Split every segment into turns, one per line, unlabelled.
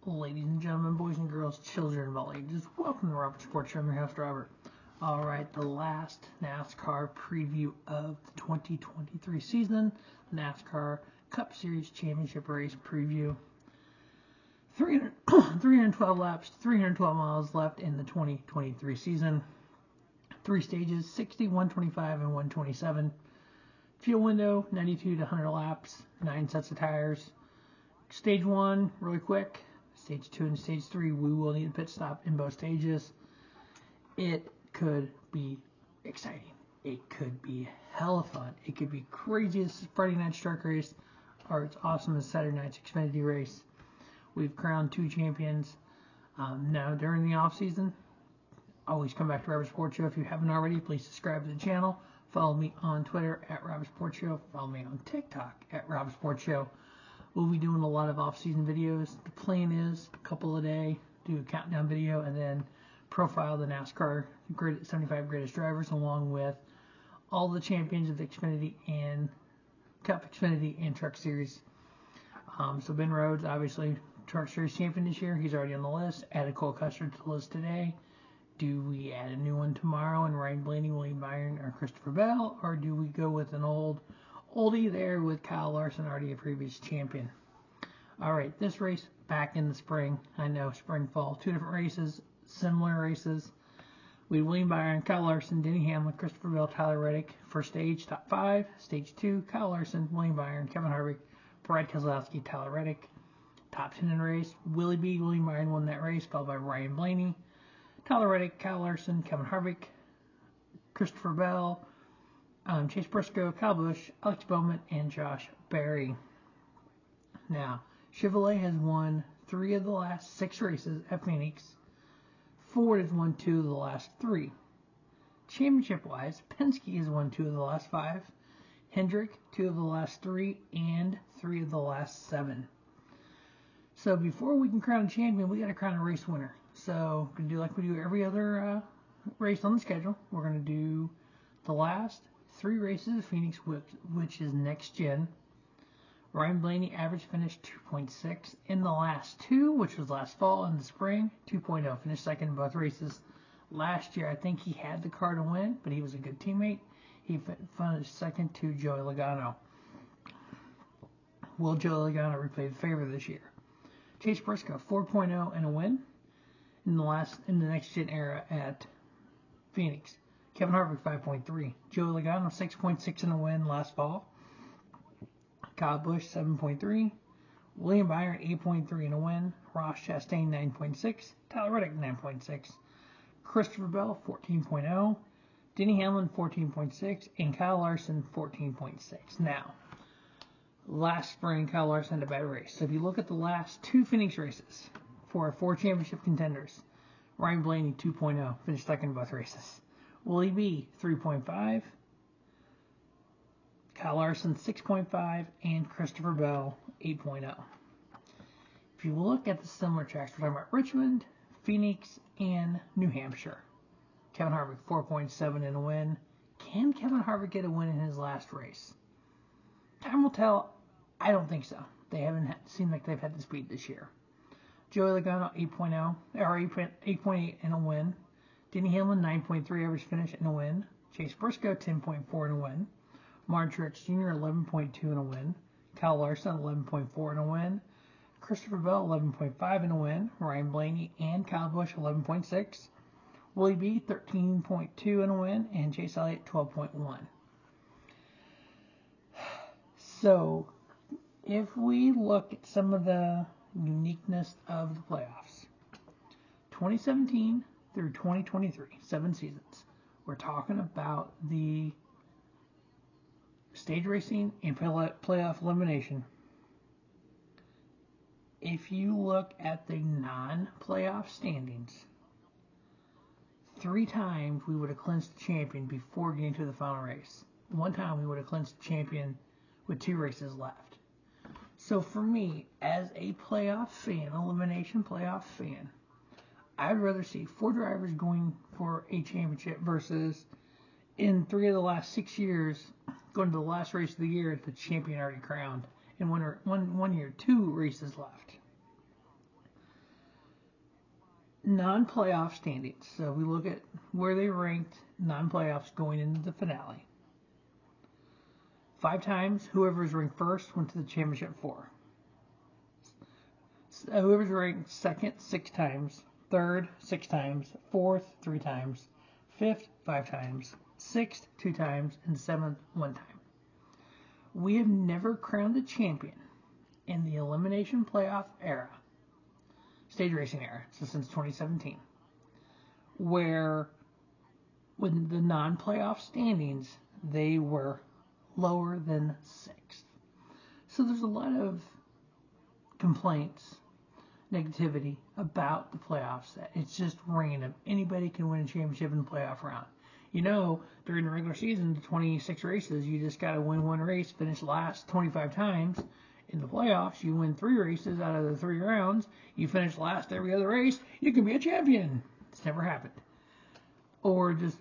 Ladies and gentlemen, boys and girls, children of all ages, welcome to the Robert Sports Show. I'm your host, Robert. Alright, the last NASCAR preview of the 2023 season, NASCAR Cup Series Championship Race preview. 312 laps, 312 miles left in the 2023 season. 3 stages, 60, 125, and 127. Fuel window, 92 to 100 laps, 9 sets of tires. Stage 1, really quick. Stage 2 and Stage 3, we will need a pit stop in both stages. It could be exciting. It could be hella fun. It could be crazy as Friday night Shark race, or it's awesome as Saturday night's Xfinity race. We've crowned 2 champions. Now, during the off season, always come back to Robert Sports Show. If you haven't already, please subscribe to the channel. Follow me on Twitter at Robert Sports Show. Follow me on TikTok at Robert Sports Show. We'll be doing a lot of off-season videos. The plan is a couple a day, do a countdown video, and then profile the NASCAR 75 greatest drivers, along with all the champions of the Xfinity and Cup Xfinity and Truck Series. So Ben Rhodes, obviously Truck Series champion this year. He's already on the list. Added Cole Custer to the list today. Do we add a new one tomorrow and Ryan Blaney, William Byron, or Christopher Bell, or do we go with an oldie there with Kyle Larson, already a previous champion? All right, this race back in the spring. I know, spring, fall. 2 different races, similar races. We had William Byron, Kyle Larson, Denny Hamlin, Christopher Bell, Tyler Reddick. First stage, top 5. Stage 2, Kyle Larson, William Byron, Kevin Harvick, Brad Keselowski, Tyler Reddick. Top 10 in the race. Willie B. William Byron won that race, followed by Ryan Blaney, Tyler Reddick, Kyle Larson, Kevin Harvick, Christopher Bell, Chase Briscoe, Kyle Busch, Alex Bowman, and Josh Berry. Now, Chevrolet has won 3 of the last 6 races at Phoenix. Ford has won 2 of the last 3. Championship-wise, Penske has won 2 of the last 5. Hendrick, 2 of the last 3, and 3 of the last 7. So before we can crown a champion, we got to crown a race winner. So we're going to do like we do every other race on the schedule. We're going to do the last 3 races of Phoenix, which is next gen. Ryan Blaney average finished 2.6 in the last 2, which was last fall and the spring. 2.0, finished second in both races. Last year, I think he had the car to win, but he was a good teammate. He finished second to Joey Logano. Will Joey Logano replay the favor this year? Chase Briscoe, 4.0 and a win in the next gen era at Phoenix. Kevin Harvick, 5.3. Joey Logano, 6.6 in a win last fall. Kyle Busch, 7.3. William Byron, 8.3 in a win. Ross Chastain, 9.6. Tyler Reddick, 9.6. Christopher Bell, 14.0. Denny Hamlin, 14.6. And Kyle Larson, 14.6. Now, last spring, Kyle Larson had a bad race. So if you look at the last 2 Phoenix races for our 4 championship contenders, Ryan Blaney, 2.0, finished second in both races. Willie B, 3.5. Kyle Larson, 6.5. And Christopher Bell, 8.0. If you look at the similar tracks, we're talking about Richmond, Phoenix, and New Hampshire. Kevin Harvick, 4.7 in a win. Can Kevin Harvick get a win in his last race? Time will tell. I don't think so. They haven't seemed like they've had the speed this year. Joey Logano, 8.0, or 8.8 in a win. Denny Hamlin, 9.3 average finish in a win. Chase Briscoe, 10.4 in a win. Martin Truex Jr., 11.2 in a win. Kyle Larson, 11.4 in a win. Christopher Bell, 11.5 in a win. Ryan Blaney and Kyle Busch, 11.6. Willie B, 13.2 in a win. And Chase Elliott, 12.1. So, if we look at some of the uniqueness of the playoffs, 2017 through 2023, 7 seasons, we're talking about the stage racing and playoff elimination. If you look at the non-playoff standings, 3 times we would have clinched the champion before getting to the final race. 1 time we would have clinched the champion with 2 races left. So for me, as a playoff fan, elimination playoff fan, I'd rather see 4 drivers going for a championship versus in 3 of the last 6 years going to the last race of the year, the champion already crowned, and one year 2 races left. non-playoff standings. So we look at where they ranked non-playoffs going into the finale. 5 times, whoever's ranked first went to the championship 4. Whoever's ranked second, 6 times. Third, 6 times. Fourth, 3 times. Fifth, 5 times. Sixth, 2 times. And seventh, 1 time. We have never crowned a champion in the elimination playoff era, stage racing era, so since 2017, where with the non-playoff standings, they were lower than 6th. So there's a lot of complaints, negativity about the playoffs. That it's just random. Anybody can win a championship in the playoff round. You know, during the regular season, the 26 races, you just got to win 1 race, finish last 25 times. In the playoffs, you win 3 races out of the 3 rounds. You finish last every other race. You can be a champion. It's never happened. Or just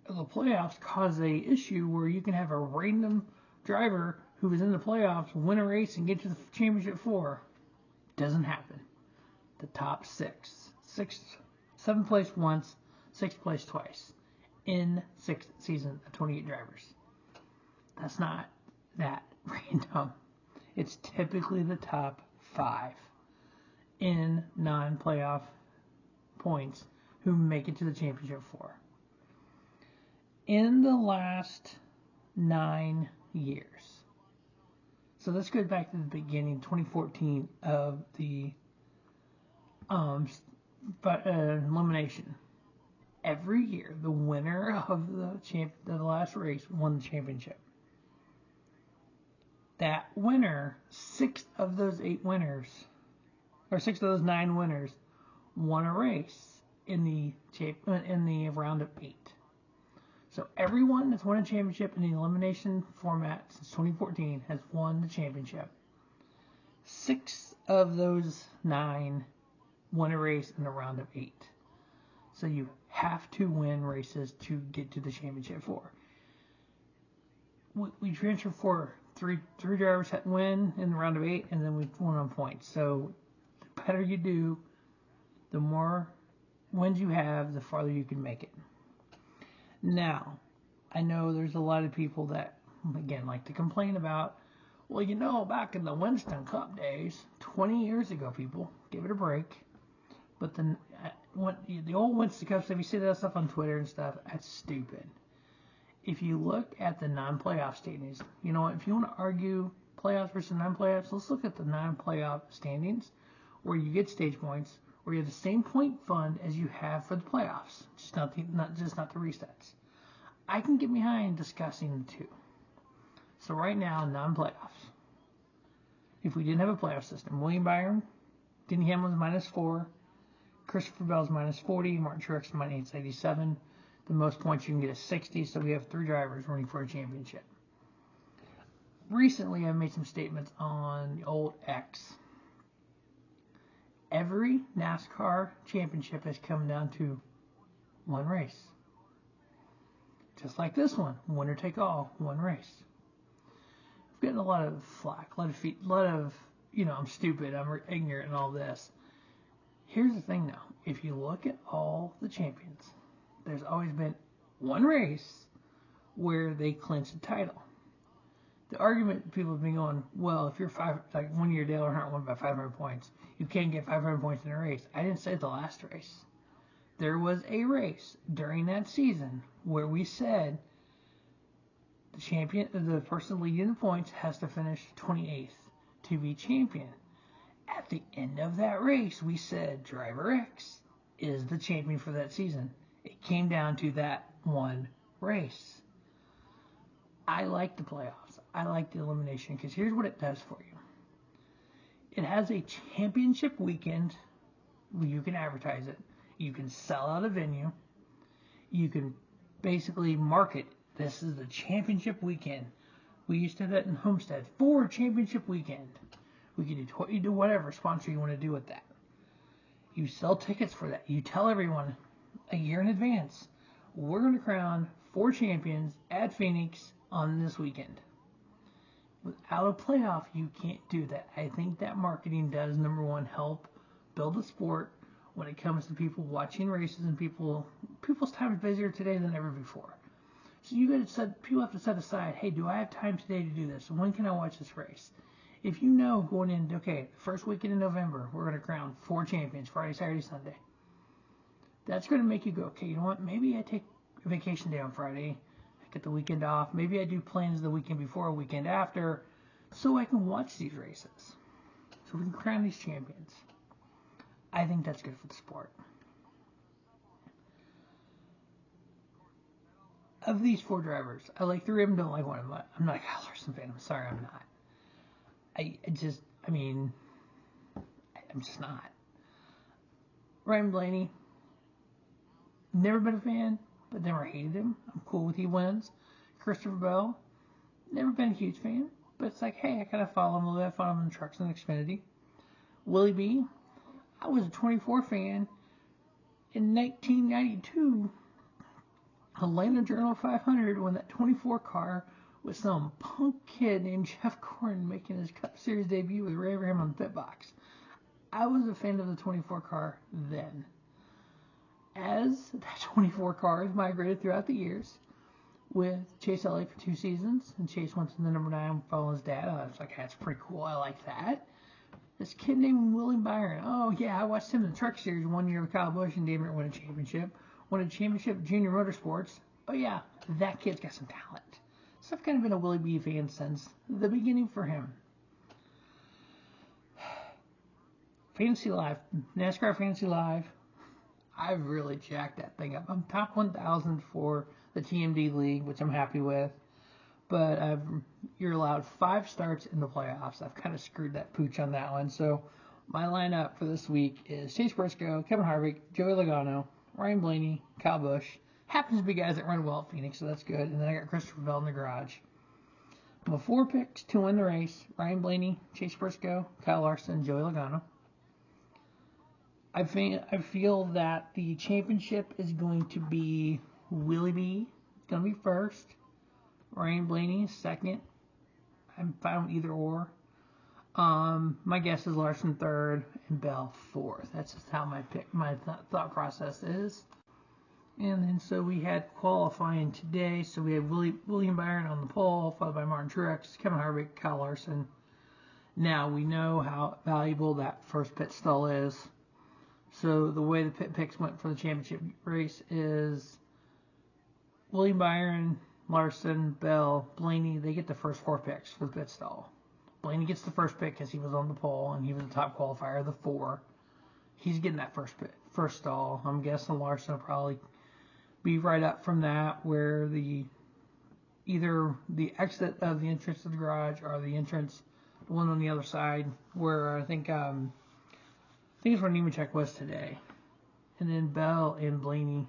the playoffs cause a issue where you can have a random driver who is in the playoffs win a race and get to the championship 4. Doesn't happen. The top 7th place once, 6th place twice. In 6th season of 28 drivers. That's not that random. It's typically the top 5 in non-playoff points who make it to the championship 4. In the last 9 years. So this goes back to the beginning, 2014, of the elimination. Every year, the winner of the last race won the championship. That winner, 6 of those 8 winners, or 6 of those 9 winners, won a race in the round of 8. So everyone that's won a championship in the elimination format since 2014 has won the championship. 6 of those 9 won a race in the round of 8. So you have to win races to get to the championship 4. We transferred 4. 3 drivers had to win in the round of 8, and then we won on points. So the better you do, the more wins you have, the farther you can make it. Now, I know there's a lot of people that, again, like to complain about, well, you know, back in the Winston Cup days, 20 years ago, people, give it a break. But the old Winston Cup stuff, you see that stuff on Twitter and stuff, that's stupid. If you look at the non-playoff standings, you know what, if you want to argue playoffs versus non-playoffs, let's look at the non-playoff standings, where you get stage points, where you have the same point fund as you have for the playoffs, just not the resets. I can get behind discussing the two. So right now, non-playoffs. If we didn't have a playoff system, William Byron, Denny Hamlin's -4, Christopher Bell's -40, Martin Truex -87. The most points you can get is 60, so we have 3 drivers running for a championship. Recently, I made some statements on the old X. Every NASCAR championship has come down to 1 race. Just like this one, winner take all, 1 race. I've gotten a lot of flack, a lot of, I'm stupid, I'm ignorant and all this. Here's the thing though, if you look at all the champions, there's always been 1 race where they clinched the title. The argument people have been going, well, if you're like 1 year Dale Earnhardt won by 500 points, you can't get 500 points in a race. I didn't say the last race. There was a race during that season where we said the person leading the points has to finish 28th to be champion. At the end of that race, we said driver X is the champion for that season. It came down to that 1 race. I like the playoffs. I like the elimination because here's what it does for you. It has a championship weekend where you can advertise it. You can sell out a venue. You can basically market, this is the championship weekend. We used to have that in Homestead. For championship weekend. We can do whatever sponsor you want to do with that. You sell tickets for that. You tell everyone a year in advance, we're going to crown 4 champions at Phoenix on this weekend. Without a playoff, you can't do that. I think that marketing does, number one, help build a sport when it comes to people watching races, and people's time is busier today than ever before. So people have to set aside, hey, do I have time today to do this? When can I watch this race? If you know going in, okay, first weekend in November, we're going to crown 4 champions, Friday, Saturday, Sunday. That's going to make you go, okay, you know what? Maybe I take a vacation day on Friday, I get the weekend off. Maybe I do plans the weekend before, weekend after, so I can watch these races. So we can crown these champions. I think that's good for the sport. Of these 4 drivers, I like 3 of them, don't like one of them. I'm not a Kyle Larson fan. I'm sorry, I'm not. I'm just not. Ryan Blaney, never been a fan, but never hated him. I'm cool with he wins. Christopher Bell, never been a huge fan, but it's like, hey, I kind of follow him a little bit. I follow him in the trucks and Xfinity. Willie B, I was a 24 fan in 1992. Atlanta Journal 500 when that 24 car with some punk kid named Jeff Gordon making his Cup Series debut with Ray Abraham on the pit box. I was a fan of the 24 car then. As that 24 car has migrated throughout the years with Chase Elliott for 2 seasons, and Chase went to the number 9 following his dad. I was like, that's pretty cool. I like that. This kid named William Byron. Oh, yeah, I watched him in the Truck Series 1 year with Kyle Busch and David won a championship. Won a championship at Junior Motorsports. Oh, yeah, that kid's got some talent. So I've kind of been a Willie B fan since the beginning for him. Fantasy Live, NASCAR Fantasy Live. I've really jacked that thing up. I'm top 1,000 for the TMD League, which I'm happy with. But you're allowed 5 starts in the playoffs. I've kind of screwed that pooch on that one. So my lineup for this week is Chase Briscoe, Kevin Harvick, Joey Logano, Ryan Blaney, Kyle Busch. Happens to be guys that run well at Phoenix, so that's good. And then I got Christopher Bell in the garage. My 4 picks to win the race: Ryan Blaney, Chase Briscoe, Kyle Larson, Joey Logano. I feel that the championship is going to be Willie B. It's going to be first. Ryan Blaney second. I'm fine with either or. My guess is Larson third and Bell fourth. That's just how my thought process is. And then so we had qualifying today. So we had William Byron on the pole, followed by Martin Truex, Kevin Harvick, Kyle Larson. Now we know how valuable that first pit stall is. So the way the pit picks went for the championship race is William Byron, Larson, Bell, Blaney, they get the first 4 picks for the pit stall. Blaney gets the first pick because he was on the pole and he was the top qualifier of the 4. He's getting that first stall. I'm guessing Larson will probably be right up from that, where either the exit of the entrance to the garage or the entrance, the one on the other side, where I think it's where Nemechek was today. And then Bell and Blaney.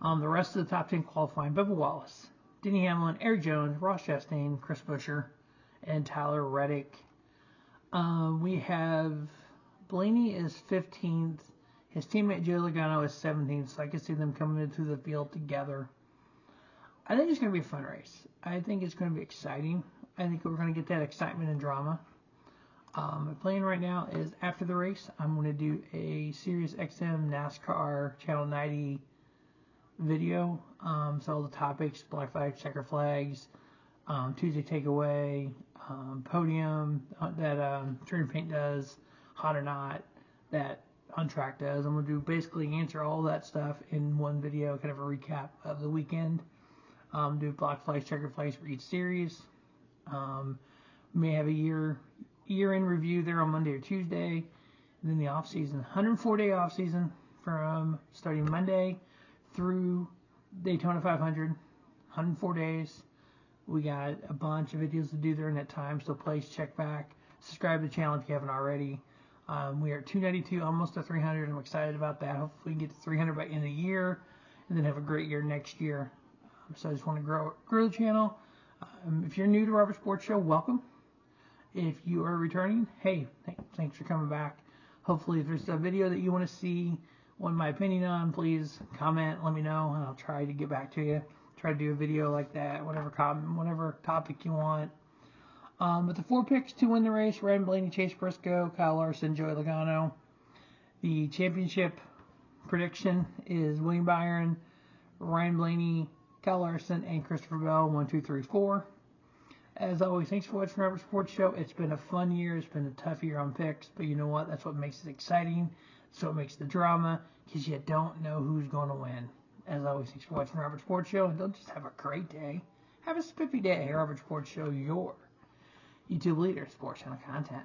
The rest of the top 10 qualifying: Bubba Wallace, Denny Hamlin, Eric Jones, Ross Chastain, Chris Buescher, and Tyler Reddick. We have Blaney is 15th. His teammate Joe Logano is 17th, so I can see them coming into the field together. I think it's going to be a fun race. I think it's going to be exciting. I think we're going to get that excitement and drama. My plan right now is after the race, I'm going to do a Sirius XM NASCAR Channel 90 video. So all the topics: black flags, checker flags, Tuesday takeaway, podium that Turn Paint does, hot or not, that On Track does. I'm going to basically answer all that stuff in one video, kind of a recap of the weekend. Do black flags, checker flags for each series. May have a year-end review there on Monday or Tuesday. And then the off-season, 104-day off-season from starting Monday through Daytona 500, 104 days. We got a bunch of videos to do during that time, so please check back. Subscribe to the channel if you haven't already. We are at 292, almost to 300. I'm excited about that. Hopefully we can get to 300 by the end of the year and then have a great year next year. So I just want to grow the channel. If you're new to Robert Sports Show, welcome. If you are returning, hey, thanks for coming back. Hopefully if there's a video that you want to see, want my opinion on, please comment, let me know, and I'll try to get back to you. Try to do a video like that, whatever topic you want. But the 4 picks to win the race: Ryan Blaney, Chase Briscoe, Kyle Larson, Joey Logano. The championship prediction is William Byron, Ryan Blaney, Kyle Larson, and Christopher Bell. 1, 2, 3, 4. As always, thanks for watching Robert Sports Show. It's been a fun year. It's been a tough year on picks, but you know what? That's what makes it exciting. That's what makes the drama, because you don't know who's going to win. As always, thanks for watching Robert Sports Show, and don't just have a great day. Have a spiffy day here, Robert Sports Show, your YouTube leader, sports channel content.